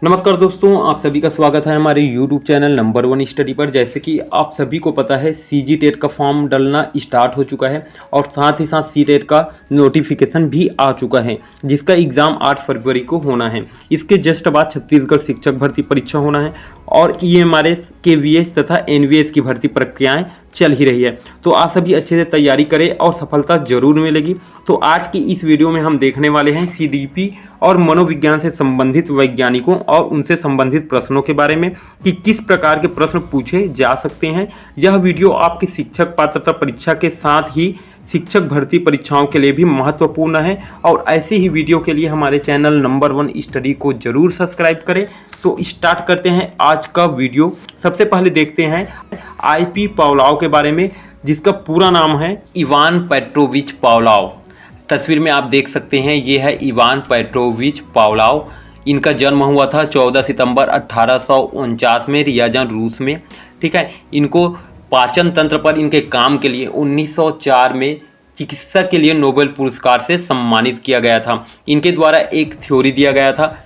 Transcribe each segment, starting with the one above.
नमस्कार दोस्तों, आप सभी का स्वागत है हमारे YouTube चैनल नंबर 1 स्टडी पर। जैसे कि आप सभी को पता है सीजी टेट का फॉर्म डलना स्टार्ट हो चुका है और साथ ही साथ सी टेट का नोटिफिकेशन भी आ चुका है, जिसका एग्ज़ाम 8 फरवरी को होना है। इसके जस्ट बाद छत्तीसगढ़ शिक्षक भर्ती परीक्षा होना है और EMRS, KVS तथा NVS की भर्ती प्रक्रियाएँ चल ही रही है। तो आप सभी अच्छे से तैयारी करें और सफलता जरूर मिलेगी। तो आज की इस वीडियो में हम देखने वाले हैं CDP और मनोविज्ञान से संबंधित वैज्ञानिकों और उनसे संबंधित प्रश्नों के बारे में कि किस प्रकार के प्रश्न पूछे जा सकते हैं। यह वीडियो आपकी शिक्षक पात्रता परीक्षा के साथ ही शिक्षक भर्ती परीक्षाओं के लिए भी महत्वपूर्ण है और ऐसे ही वीडियो के लिए हमारे चैनल नंबर 1 स्टडी को जरूर सब्सक्राइब करें। तो स्टार्ट करते हैं आज का वीडियो। सबसे पहले देखते हैं IP पावलोव के बारे में, जिसका पूरा नाम है इवान पेट्रोविच पावलोव। तस्वीर में आप देख सकते हैं, ये है इवान पेट्रोविच पावलोव। इनका जन्म हुआ था 14 सितंबर 1849 में रियाजन, रूस में। ठीक है, इनको पाचन तंत्र पर इनके काम के लिए 1904 में चिकित्सा के लिए नोबेल पुरस्कार से सम्मानित किया गया था। इनके द्वारा एक थ्योरी दिया गया था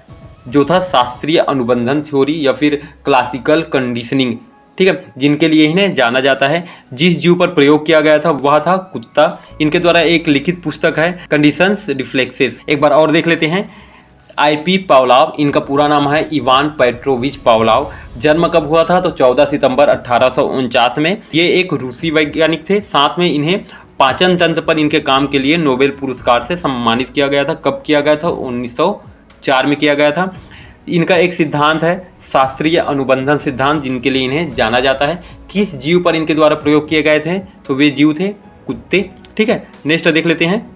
जो था शास्त्रीय अनुबंधन थ्योरी या फिर क्लासिकल कंडीशनिंग। ठीक है, जिनके लिए इन्हें जाना जाता है। जिस जीव पर प्रयोग किया गया था वह था कुत्ता। इनके द्वारा एक लिखित पुस्तक है कंडीशंस रिफ्लेक्सेस। एक बार और देख लेते हैं। IP पावलोव, इनका पूरा नाम है इवान पेट्रोविच पावलोव। जन्म कब हुआ था? तो 14 सितंबर 1849 में। ये एक रूसी वैज्ञानिक थे। साथ में इन्हें पाचन तंत्र पर इनके काम के लिए नोबेल पुरस्कार से सम्मानित किया गया था। कब किया गया था? 1904 में किया गया था। इनका एक सिद्धांत है शास्त्रीय अनुबंधन सिद्धांत, जिनके लिए इन्हें जाना जाता है। किस जीव पर इनके द्वारा प्रयोग किए गए थे? तो वे जीव थे कुत्ते। ठीक है, नेक्स्ट देख लेते हैं।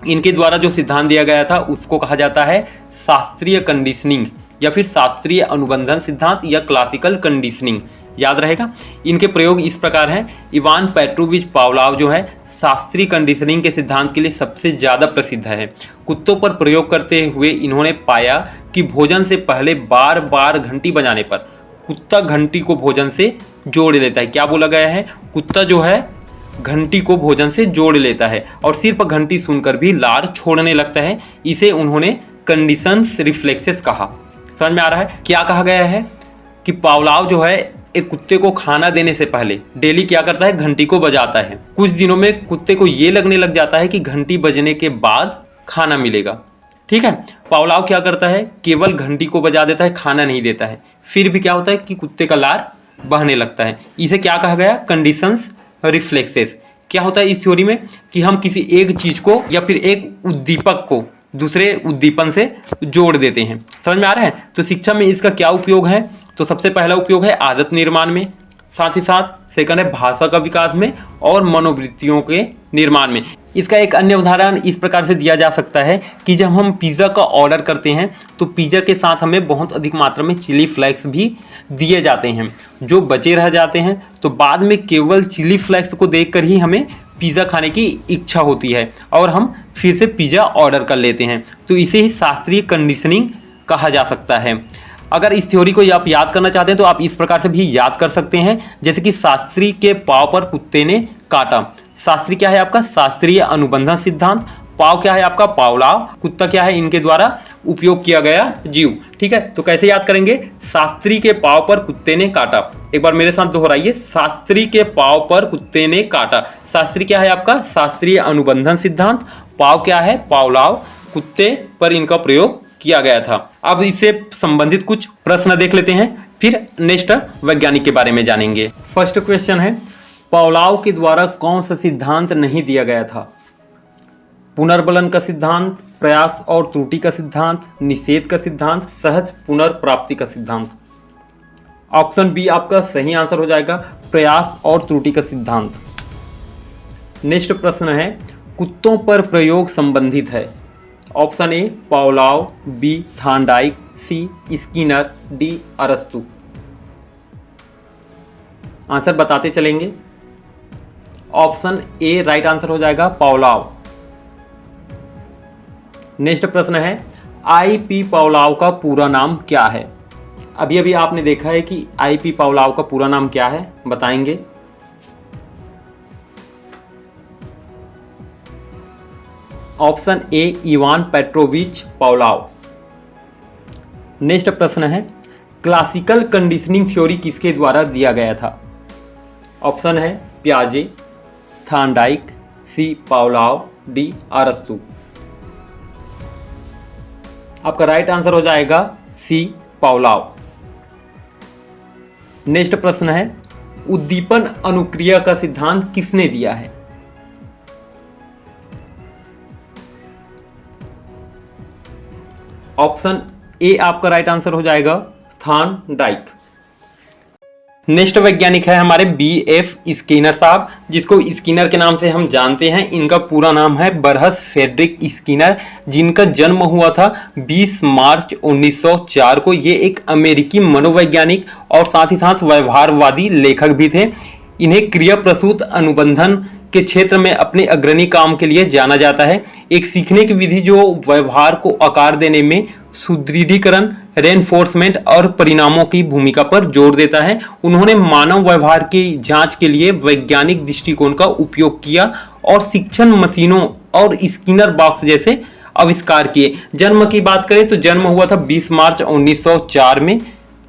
इनके द्वारा जो सिद्धांत दिया गया था उसको कहा जाता है शास्त्रीय कंडीशनिंग या फिर शास्त्रीय अनुबंधन सिद्धांत या क्लासिकल कंडीशनिंग। याद रहेगा। इनके प्रयोग इस प्रकार हैं। इवान पेट्रोविच पावलोव जो है शास्त्रीय कंडीशनिंग के सिद्धांत के लिए सबसे ज़्यादा प्रसिद्ध है। कुत्तों पर प्रयोग करते हुए इन्होंने पाया कि भोजन से पहले बार बार घंटी बजाने पर कुत्ता घंटी को भोजन से जोड़ लेता है। क्या बोला गया है? कुत्ता जो है घंटी को भोजन से जोड़ लेता है और सिर्फ घंटी सुनकर भी लार छोड़ने लगता है। इसे उन्होंने कंडीशंस रिफ्लेक्सेस कहा। समझ में आ रहा है? क्या कहा गया है कि पावलोव जो है एक कुत्ते को खाना देने से पहले डेली क्या करता है? घंटी को बजाता है। कुछ दिनों में कुत्ते को ये लगने लग जाता है कि घंटी बजने के बाद खाना मिलेगा। ठीक है, पावलोव क्या करता है? केवल घंटी को बजा देता है, खाना नहीं देता है। फिर भी क्या होता है कि कुत्ते का लार बहने लगता है। इसे क्या कहा गया? Conditions reflexes. क्या होता है इस थ्योरी में कि हम किसी एक चीज को या फिर एक उद्दीपक को दूसरे उद्दीपन से जोड़ देते हैं। समझ में आ रहा है? तो शिक्षा में इसका क्या उपयोग है? तो सबसे पहला उपयोग है आदत निर्माण में, साथ ही साथ सेकंड है भाषा का विकास में और मनोवृत्तियों के निर्माण में। इसका एक अन्य उदाहरण इस प्रकार से दिया जा सकता है कि जब हम पिज़्ज़ा का ऑर्डर करते हैं तो पिज़्ज़ा के साथ हमें बहुत अधिक मात्रा में चिली फ्लेक्स भी दिए जाते हैं, जो बचे रह जाते हैं। तो बाद में केवल चिली फ्लेक्स को देखकर ही हमें पिज़्ज़ा खाने की इच्छा होती है और हम फिर से पिज़्ज़ा ऑर्डर कर लेते हैं। तो इसे ही शास्त्रीय कंडीशनिंग कहा जा सकता है। अगर इस थ्योरी को आप याद करना चाहते हैं तो आप इस प्रकार से भी याद कर सकते हैं, जैसे कि शास्त्री के पाँव पर कुत्ते ने काटा। शास्त्री क्या है आपका? शास्त्रीय अनुबंधन सिद्धांत। पाव क्या है आपका? पावलोव। कुत्ता क्या है? इनके द्वारा उपयोग किया गया जीव। ठीक है, तो कैसे याद करेंगे? शास्त्री के पाँव पर कुत्ते ने काटा। एक बार मेरे साथ दोहराइए, शास्त्री के पाँव पर कुत्ते ने काटा। शास्त्री क्या है आपका? शास्त्रीय अनुबंधन सिद्धांत। पाव क्या है? पावलोव। कुत्ते पर इनका प्रयोग किया गया था। अब इससे संबंधित कुछ प्रश्न देख लेते हैं, फिर नेक्स्ट वैज्ञानिक के बारे में जानेंगे। फर्स्ट क्वेश्चन है, पावलोव के द्वारा कौन सा सिद्धांत नहीं दिया गया था? पुनर्बलन का सिद्धांत, प्रयास और त्रुटि का सिद्धांत, निषेध का सिद्धांत, सहज पुनर्प्राप्ति का सिद्धांत। ऑप्शन बी आपका सही आंसर हो जाएगा, प्रयास और त्रुटि का सिद्धांत। नेक्स्ट प्रश्न है, कुत्तों पर प्रयोग संबंधित है। Option A Pavlov, B Thorndike, C Skinner, D अरस्तु। आंसर बताते चलेंगे। ऑप्शन ए राइट आंसर हो जाएगा, पावलोव। नेक्स्ट प्रश्न है, IP पावलोव का पूरा नाम क्या है? अभी अभी आपने देखा है कि IP पावलोव का पूरा नाम क्या है, बताएंगे। Option A Ivan Petrovich Pavlov. Next प्रश्न है, क्लासिकल कंडीशनिंग थ्योरी किसके द्वारा दिया गया था? ऑप्शन है पियाजे, थॉर्नडाइक, सी पावलोव, डी अरस्तू। आपका राइट आंसर हो जाएगा सी पावलोव। नेक्स्ट प्रश्न है, उद्दीपन अनुक्रिया का सिद्धांत किसने दिया है? ऑप्शन ए आपका राइट आंसर हो जाएगा थॉर्नडाइक। नेक्स्ट वैज्ञानिक है हमारे B.F. स्किनर साहब, जिसको स्किनर के नाम से हम जानते हैं। इनका पूरा नाम है बरहस फ्रेडरिक स्किनर, जिनका जन्म हुआ था 20 मार्च 1904 को। ये एक अमेरिकी मनोवैज्ञानिक और साथ ही साथ व्यवहारवादी लेखक भी थे। इन्हें क्रिया प्रसूत अनुबंधन के क्षेत्र में अपने अग्रणी काम के लिए जाना जाता है। एक सीखने की विधि जो व्यवहार को आकार देने में सुदृढ़ीकरण, रेनफोर्समेंट और परिणामों की भूमिका पर जोर देता है। उन्होंने मानव व्यवहार की जांच के लिए वैज्ञानिक दृष्टिकोण का उपयोग किया और शिक्षण मशीनों और स्किनर बॉक्स जैसे आविष्कार किए। जन्म की बात करें तो जन्म हुआ था 20 मार्च 1904 में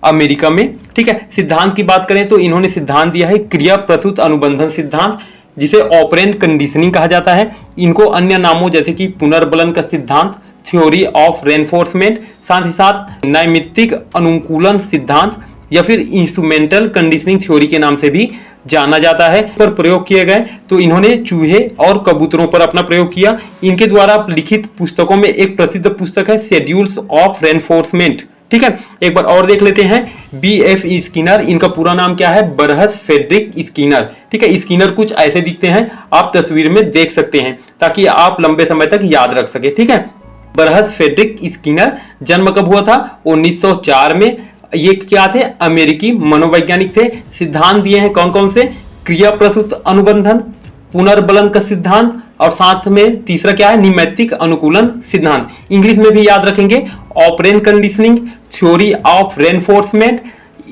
अमेरिका में। ठीक है, सिद्धांत की बात करें तो इन्होंने सिद्धांत दिया है क्रिया प्रसूत अनुबंधन सिद्धांत, जिसे ऑपरेंट कंडीशनिंग कहा जाता है। इनको अन्य नामों जैसे कि पुनर्बलन का सिद्धांत, थ्योरी ऑफ रेनफोर्समेंट, साथ ही साथ नैमित्तिक अनुकूलन सिद्धांत या फिर इंस्ट्रूमेंटल कंडीशनिंग थ्योरी के नाम से भी जाना जाता है। पर प्रयोग किए गए तो इन्होंने चूहे और कबूतरों पर अपना प्रयोग किया। इनके द्वारा लिखित पुस्तकों में एक प्रसिद्ध पुस्तक है शेड्यूल्स ऑफ रेनफोर्समेंट। ठीक है, एक बार और देख लेते हैं। B.F. स्किनर, इनका पूरा नाम क्या है? बरहस फ्रेडरिक स्किनर। ठीक है, स्किनर कुछ ऐसे दिखते हैं, आप तस्वीर में देख सकते हैं ताकि आप लंबे समय तक याद रख सके। ठीक है, बरहस फ्रेडरिक स्किनर, जन्म कब हुआ था? 1904 में। ये क्या थे? अमेरिकी मनोवैज्ञानिक थे। सिद्धांत दिए हैं कौन कौन से? क्रिया प्रसूत अनुबंधन, पुनर्बलन का सिद्धांत और साथ में तीसरा क्या है? निमैत्तिक अनुकूलन सिद्धांत। इंग्लिश में भी याद रखेंगे, operant conditioning, theory of reinforcement,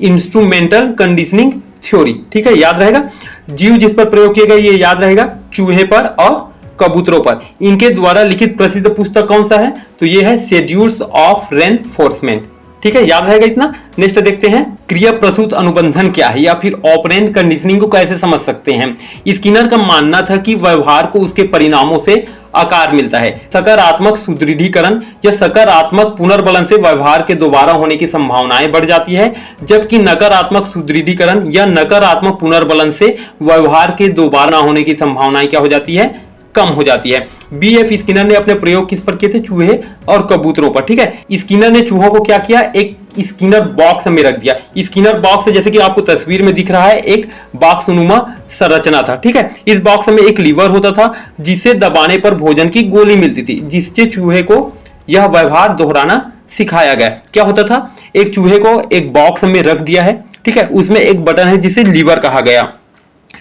instrumental conditioning theory. ठीक है, याद रहेगा। जीव जिस पर प्रयोग किए गए ये याद रहेगा, चूहे पर और कबूतरों पर। इनके द्वारा लिखित प्रसिद्ध पुस्तक कौन सा है? तो ये है शेड्यूल्स ऑफ रेनफोर्समेंट। ठीक है, याद रहेगा इतना। नेक्स्ट देखते हैं, क्रिया प्रसूत अनुबंधन क्या है या फिर ऑपरेंट कंडीशनिंग को कैसे समझ सकते हैं। स्किनर का मानना था कि व्यवहार को उसके परिणामों से आकार मिलता है। सकारात्मक सुदृढ़ीकरण या सकारात्मक पुनर्बलन से व्यवहार के दोबारा होने की संभावनाएं बढ़ जाती है, जबकि नकारात्मक सुदृढ़ीकरण या नकारात्मक पुनर्बलन से व्यवहार के दोबारा होने की संभावनाएं क्या हो जाती है? कम हो जाती है। B.F. स्किनर ने अपने प्रयोग किस पर किए थे? चूहे और कबूतरों पर। ठीक है, स्किनर ने चूहों को क्या किया? एक स्किनर बॉक्स में रख दिया। स्किनर बॉक्स जैसे कि आपको तस्वीर में दिख रहा है, एक बॉक्स नुमा संरचना था। ठीक है, इस बॉक्स में एक लीवर होता था जिसे दबाने पर भोजन की गोली मिलती थी, जिससे चूहे को यह व्यवहार दोहराना सिखाया गया। क्या होता था? एक चूहे को एक बॉक्स में रख दिया है। ठीक है, उसमें एक बटन है जिसे लीवर कहा गया।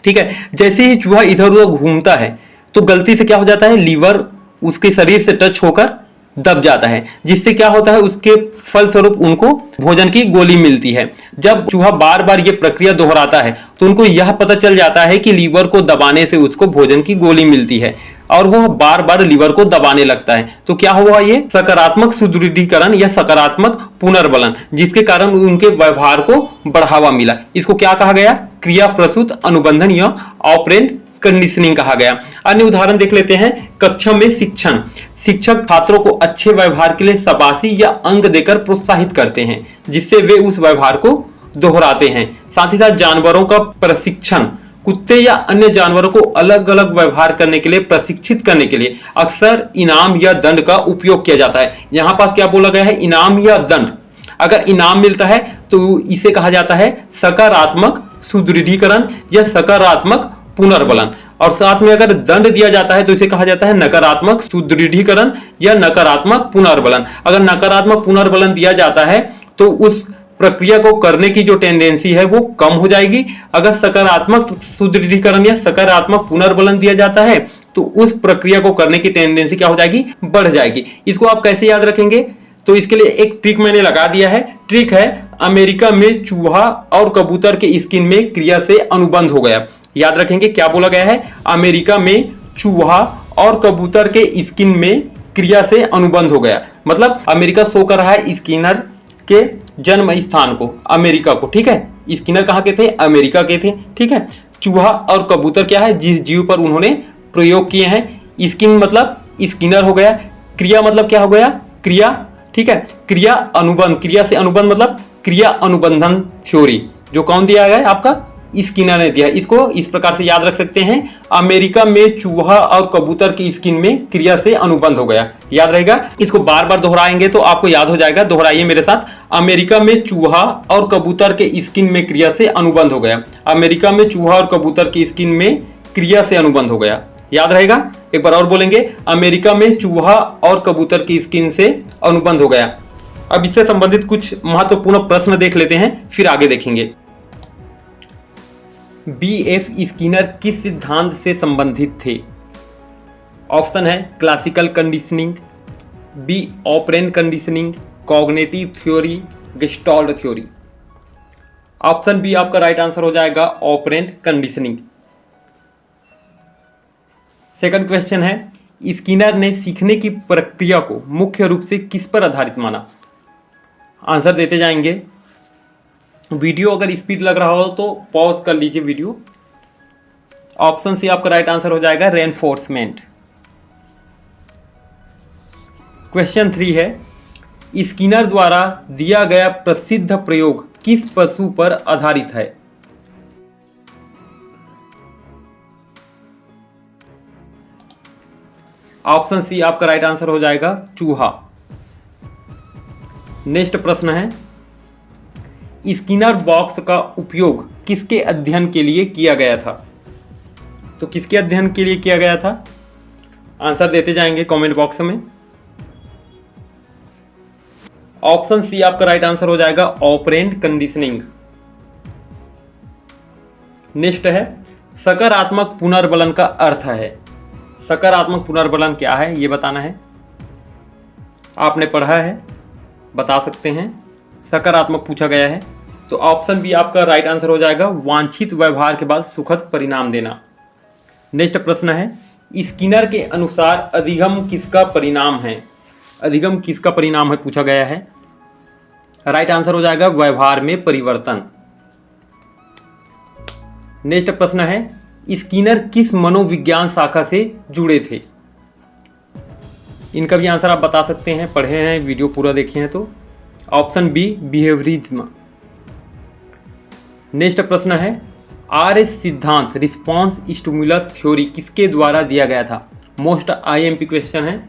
ठीक है, जैसे ही चूहा इधर उधर घूमता है तो गलती से क्या हो जाता है? लीवर उसके शरीर से टच होकर दब जाता है, जिससे क्या होता है? उसके फलस्वरूप उनको भोजन की गोली मिलती है। जब चूहा बार बार ये प्रक्रिया दोहराता है तो उनको यह पता चल जाता है कि लीवर को दबाने से उसको भोजन की गोली मिलती है और वो बार बार लीवर को दबाने लगता है। तो क्या हुआ? ये सकारात्मक सुदृढ़ीकरण या सकारात्मक पुनर्बलन, जिसके कारण उनके व्यवहार को बढ़ावा मिला। इसको क्या कहा गया? क्रिया प्रसूत अनुबंधन या ऑपरेंट कंडीशनिंग कहा गया। अन्य उदाहरण देख लेते हैं। कक्षा में शिक्षण, शिक्षक छात्रों को अच्छे व्यवहार के लिए शाबाशी या अंक देकर प्रोत्साहित करते हैं, जिससे वे उस व्यवहार को दोहराते हैं। साथ ही साथ जानवरों का प्रशिक्षण, कुत्ते या अन्य जानवरों को अलग अलग व्यवहार करने के लिए प्रशिक्षित करने के लिए अक्सर इनाम या दंड का उपयोग किया जाता है। यहां पास क्या बोला गया है? इनाम या दंड। अगर इनाम मिलता है तो इसे कहा जाता है सकारात्मक सुदृढ़ीकरण या सकारात्मक पुनर्बलन, और साथ में अगर दंड दिया जाता है तो इसे कहा जाता है नकारात्मक सुदृढ़ीकरण या नकारात्मक पुनर्बलन। अगर नकारात्मक पुनर्बलन दिया जाता है तो उस प्रक्रिया को करने की जो टेंडेंसी है वो कम हो जाएगी। अगर सकारात्मक सुदृढ़ीकरण या सकारात्मक पुनर्बलन दिया जाता है तो उस प्रक्रिया को करने की टेंडेंसी क्या हो जाएगी? बढ़ जाएगी। इसको आप कैसे याद रखेंगे? तो इसके लिए एक ट्रिक मैंने लगा दिया है। ट्रिक है, अमेरिका में चूहा और कबूतर के स्किन में क्रिया से अनुबंध हो गया। याद रखेंगे क्या बोला गया है? अमेरिका में चूहा और कबूतर के स्किन में क्रिया से अनुबंध हो गया। मतलब अमेरिका शो कर रहा है स्किनर के जन्म स्थान को, अमेरिका को, ठीक है। स्किनर कहाँ के थे? अमेरिका के थे, ठीक है। चूहा और कबूतर क्या है? जिस जीव पर उन्होंने प्रयोग किए हैं। स्किन मतलब स्किनर हो गया। क्रिया मतलब क्या हो गया? क्रिया, ठीक है। क्रिया अनुबंध, क्रिया से अनुबंध मतलब क्रिया अनुबंधन थ्योरी, जो कौन दिया गया? आपका स्किनर ने दिया। इसको इस प्रकार से याद रख सकते हैं, अमेरिका में चूहा और कबूतर की स्किन में क्रिया से अनुबंध हो गया। याद रहेगा, इसको बार बार दोहराएंगे तो आपको याद हो जाएगा। दोहराइए मेरे साथ, अमेरिका में चूहा और कबूतर के स्किन में क्रिया से अनुबंध हो गया। अमेरिका में चूहा और कबूतर की स्किन में क्रिया से अनुबंध हो गया। याद रहेगा, एक बार और बोलेंगे, अमेरिका में चूहा और कबूतर की स्किन से अनुबंध हो गया। अब इससे संबंधित कुछ महत्वपूर्ण प्रश्न देख लेते हैं, फिर आगे देखेंगे। बीएफ स्किनर किस सिद्धांत से संबंधित थे? ऑप्शन है classical conditioning, B operant conditioning, cognitive theory, gestalt theory. Option B आपका राइट आंसर हो जाएगा, ऑपरेंट कंडीशनिंग। सेकंड क्वेश्चन है, स्किनर ने सीखने की प्रक्रिया को मुख्य रूप से किस पर आधारित माना? आंसर देते जाएंगे। वीडियो अगर स्पीड लग रहा हो तो पॉज कर लीजिए वीडियो। ऑप्शन सी आपका राइट आंसर हो जाएगा, रेनफोर्समेंट। क्वेश्चन 3 है, स्किनर द्वारा दिया गया प्रसिद्ध प्रयोग किस पशु पर आधारित है? ऑप्शन सी आपका राइट आंसर हो जाएगा, चूहा। नेक्स्ट प्रश्न है, स्किनर बॉक्स का उपयोग किसके अध्ययन के लिए किया गया था? तो किसके अध्ययन के लिए किया गया था? आंसर देते जाएंगे कमेंट बॉक्स में। ऑप्शन सी आपका राइट आंसर हो जाएगा, ऑपरेंट कंडीशनिंग। नेक्स्ट है, सकारात्मक पुनर्बलन का अर्थ है। सकारात्मक पुनर्बलन क्या है ये बताना है। आपने पढ़ा है, बता सकते हैं। सकारात्मक पूछा गया है तो ऑप्शन बी आपका राइट आंसर हो जाएगा, वांछित व्यवहार के बाद सुखद परिणाम देना। नेक्स्ट प्रश्न है, स्किनर के अनुसार अधिगम किसका परिणाम है? अधिगम किसका परिणाम है पूछा गया है। राइट आंसर हो जाएगा, व्यवहार में परिवर्तन। नेक्स्ट प्रश्न है, स्किनर किस मनोविज्ञान शाखा से जुड़े थे? इनका भी आंसर आप बता सकते हैं, पढ़े हैं, वीडियो पूरा देखे हैं तो। Option B behaviourism. नेक्स्ट प्रश्न है, आर सिद्धांत रिस्पॉन्स स्टिमुलस थ्योरी किसके द्वारा दिया गया था? मोस्ट आईएमपी क्वेश्चन है।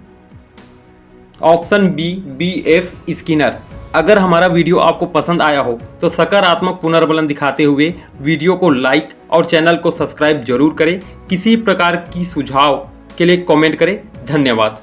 Option B BF Skinner. अगर हमारा वीडियो आपको पसंद आया हो तो सकारात्मक पुनर्बलन दिखाते हुए वीडियो को लाइक और चैनल को सब्सक्राइब जरूर करें। किसी प्रकार की सुझाव के लिए कमेंट करें। धन्यवाद।